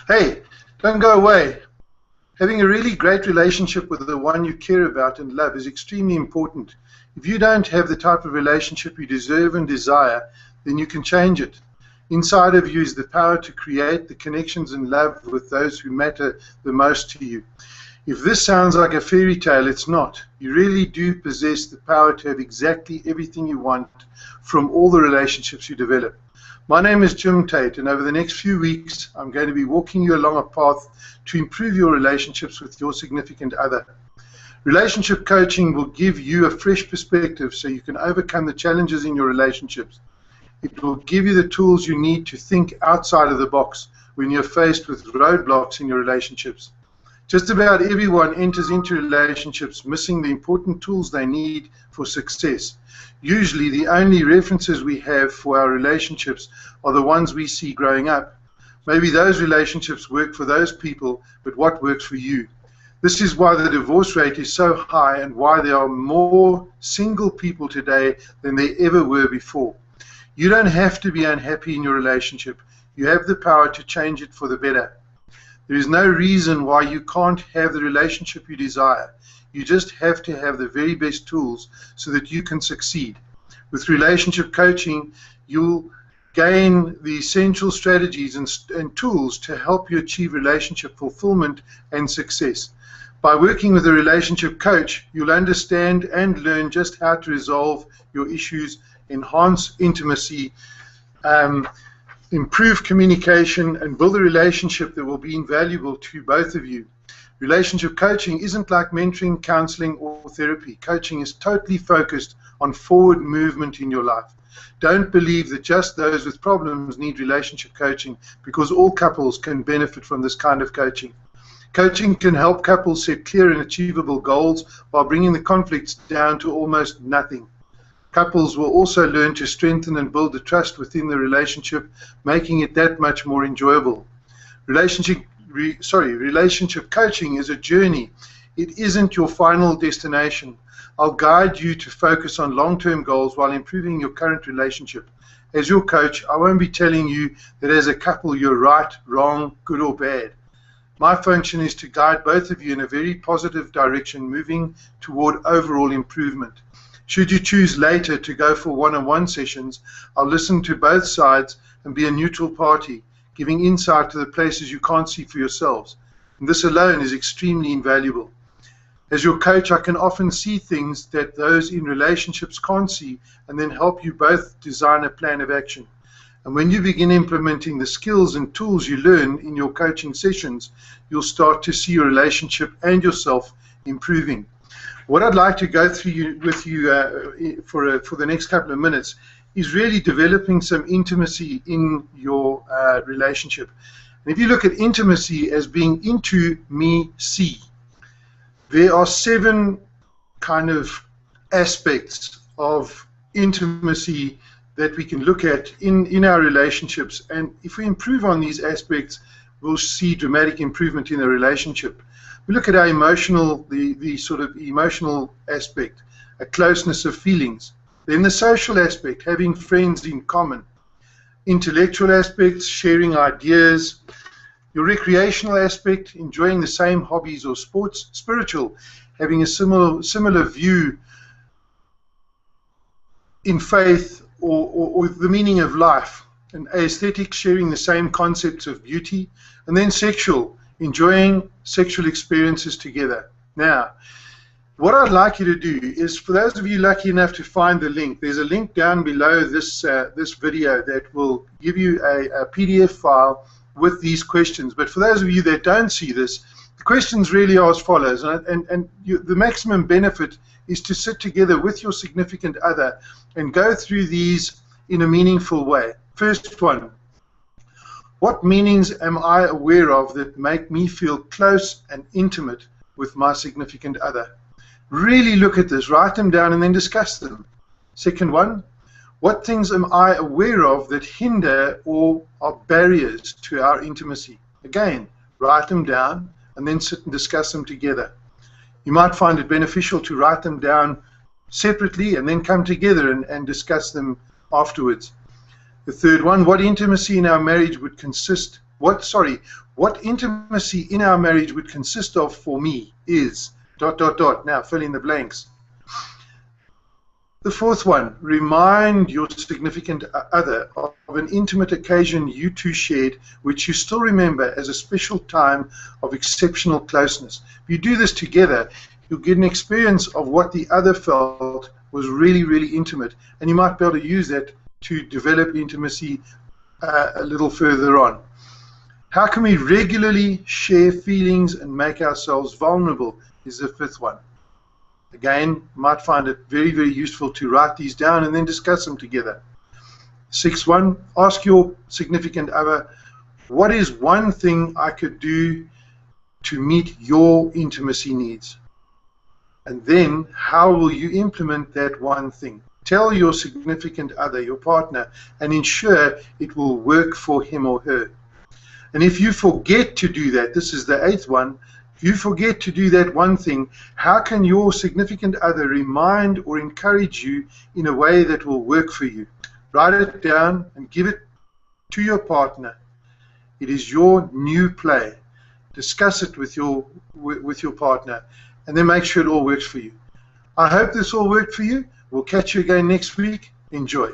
Hey, don't go away. Having a really great relationship with the one you care about and love is extremely important. If you don't have the type of relationship you deserve and desire, then you can change it. Inside of you is the power to create the connections and love with those who matter the most to you. If this sounds like a fairy tale, it's not. You really do possess the power to have exactly everything you want from all the relationships you develop. My name is Jim Tate, and over the next few weeks, I'm going to be walking you along a path to improve your relationships with your significant other. Relationship coaching will give you a fresh perspective so you can overcome the challenges in your relationships. It will give you the tools you need to think outside of the box when you're faced with roadblocks in your relationships. Just about everyone enters into relationships missing the important tools they need for success. Usually the only references we have for our relationships are the ones we see growing up. Maybe those relationships work for those people, but what works for you? This is why the divorce rate is so high and why there are more single people today than there ever were before. You don't have to be unhappy in your relationship. You have the power to change it for the better. There is no reason why you can't have the relationship you desire. You just have to have the very best tools so that you can succeed. With relationship coaching, you'll gain the essential strategies and tools to help you achieve relationship fulfillment and success. By working with a relationship coach, you'll understand and learn just how to resolve your issues, enhance intimacy, improve communication, and build a relationship that will be invaluable to both of you. Relationship coaching isn't like mentoring, counseling, or therapy. Coaching is totally focused on forward movement in your life. Don't believe that just those with problems need relationship coaching, because all couples can benefit from this kind of coaching. Coaching can help couples set clear and achievable goals while bringing the conflicts down to almost nothing. Couples will also learn to strengthen and build the trust within the relationship, making it that much more enjoyable. Relationship coaching is a journey. It isn't your final destination. I'll guide you to focus on long-term goals while improving your current relationship. As your coach, I won't be telling you that as a couple you're right, wrong, good or bad. My function is to guide both of you in a very positive direction, moving toward overall improvement. Should you choose later to go for one-on-one sessions, I'll listen to both sides and be a neutral party, giving insight to the places you can't see for yourselves. And this alone is extremely invaluable. As your coach, I can often see things that those in relationships can't see, and then help you both design a plan of action. And when you begin implementing the skills and tools you learn in your coaching sessions, you'll start to see your relationship and yourself improving. What I'd like to go through with you for the next couple of minutes is really developing some intimacy in your relationship. And if you look at intimacy as being into me see, there are 7 kind of aspects of intimacy that we can look at in our relationships. And if we improve on these aspects, we'll see dramatic improvement in the relationship. We look at our emotional, the sort of emotional aspect, a closeness of feelings. Then the social aspect, having friends in common. Intellectual aspects, sharing ideas. Your recreational aspect, enjoying the same hobbies or sports. Spiritual, having a similar view in faith or the meaning of life. And aesthetic, sharing the same concepts of beauty. And then sexual, enjoying sexual experiences together. Now, what I'd like you to do is, for those of you lucky enough to find the link, there's a link down below this video that will give you a PDF file with these questions. But for those of you that don't see this, the questions really are as follows, the maximum benefit is to sit together with your significant other and go through these in a meaningful way. First one, what meanings am I aware of that make me feel close and intimate with my significant other? Really look at this, write them down, and then discuss them. Second one, what things am I aware of that hinder or are barriers to our intimacy? Again, write them down and then sit and discuss them together. You might find it beneficial to write them down separately and then come together and discuss them afterwards. The third one, what intimacy in our marriage would consist, what What intimacy in our marriage would consist of for me is ... Now fill in the blanks. The fourth one, remind your significant other of an intimate occasion you two shared, which you still remember as a special time of exceptional closeness. If you do this together, you'll get an experience of what the other felt was really, really intimate, and you might be able to use that to develop intimacy a little further on. How can we regularly share feelings and make ourselves vulnerable is the fifth one. Again, you might find it very, very useful to write these down and then discuss them together. Sixth one, ask your significant other, what is one thing I could do to meet your intimacy needs? And then, how will you implement that one thing? Tell your significant other, your partner, and ensure it will work for him or her. And if you forget to do that, this is the eighth one, if you forget to do that one thing, how can your significant other remind or encourage you in a way that will work for you? Write it down and give it to your partner. It is your new play. Discuss it with your partner, and then make sure it all works for you. I hope this all worked for you. We'll catch you again next week. Enjoy.